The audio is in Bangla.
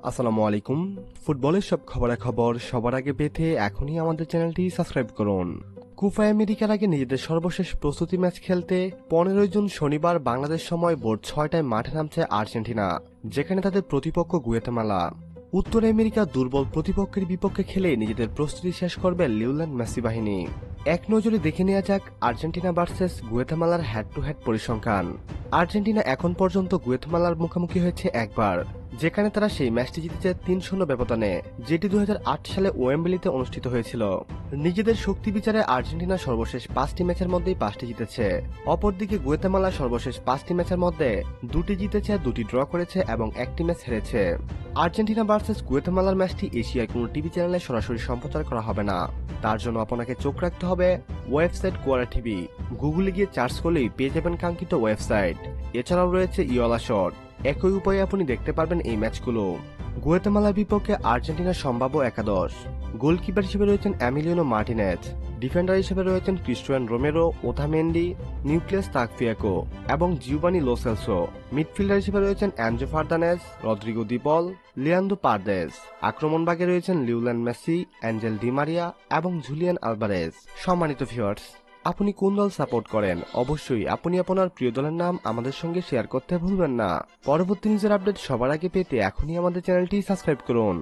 আসসালামু আলাইকুম। ফুটবলের সব খবরাখবর সবার আগে পেতে এখনই আমাদের চ্যানেলটি সাবস্ক্রাইব করুন। কোপা আমেরিকার আগে নিজেদের সর্বশেষ প্রস্তুতি ম্যাচ খেলতে 15 জুন শনিবার বাংলাদেশ সময় ভোর 6টায় মাঠে নামছে আর্জেন্টিনা, যেখানে তাদের প্রতিপক্ষ গুয়াতেমালা। উত্তর আমেরিকার দুর্বল প্রতিপক্ষের বিপক্ষে খেলে নিজেদের প্রস্তুতি শেষ করবে লিওনেল মেসি বাহিনী। এক নজরে দেখে নেওয়া যাক আর্জেন্টিনা ভার্সেস গুয়াতেমালার হেড টু হেড পরিসংখ্যান। আর্জেন্টিনা এখন পর্যন্ত গুয়াতেমালার মুখোমুখি হয়েছে একবার, যেখানে তারা সেই ম্যাচটি জিতেছে 3-0 ব্যবধানে, যেটি 2008 সালে ওয়েম্বলিতে অনুষ্ঠিত হয়েছিল। নিজেদের শক্তি বিচারে আর্জেন্টিনা সর্বশেষ 5টি ম্যাচের মধ্যেই 5টি জিতেছে। অপরদিকে গুয়াতেমালা সর্বশেষ 5টি ম্যাচের মধ্যে 2টি জিতেছে, 2টি ড্র করেছে এবং 1টি ম্যাচ হেরেছে। আর্জেন্টিনা ভার্সেস গুয়াতেমালার ম্যাচটি এশিয়ার কোনো টিভি চ্যানেলে সরাসরি সম্প্রচার করা হবে না। তার জন্য আপনাকে চোখ রাখতে হবে ওয়েবসাইট কোয়ারা টিভি। গুগলে গিয়ে সার্চ করলেই পেয়ে যাবেন কাঙ্ক্ষিত ওয়েবসাইট। এছাড়াও রয়েছে ইওলা শট। একই উপায়ে আপনি দেখতে পারবেন এই ম্যাচগুলো। গুয়াতেমালার বিপক্ষে আর্জেন্টিনার সম্ভাব্য একাদশ: গোলকিপার হিসেবে রয়েছেন এমিলিয়ানো মার্টিনেজ, ডিফেন্ডার হিসেবে রয়েছেন ক্রিস্টিয়ান রোমেরো, ওথামেন্ডি, নিউক্লিয়াস তাগফিয়াকো এবং জিওভানি লো সেলসো। মিডফিল্ডার হিসেবে রয়েছেন অ্যানজো ফার্নান্দেজ, রদ্রিগো দি পল, লিয়ান্দ্রো পারদেস। আক্রমণভাগে রয়েছেন Lionel Messi, Angel Di Maria এবং জুলিয়ান আলভারেজ। সম্মানিত ভিউয়ার্স, আপনি কোন দল সাপোর্ট করেন? অবশ্যই আপনি আপনার প্রিয় দলের নাম আমাদের সঙ্গে শেয়ার করতে ভুলবেন না। পরবর্তী নিউজের আপডেট সবার আগে পেতে এখনই আমাদের চ্যানেলটি সাবস্ক্রাইব করুন।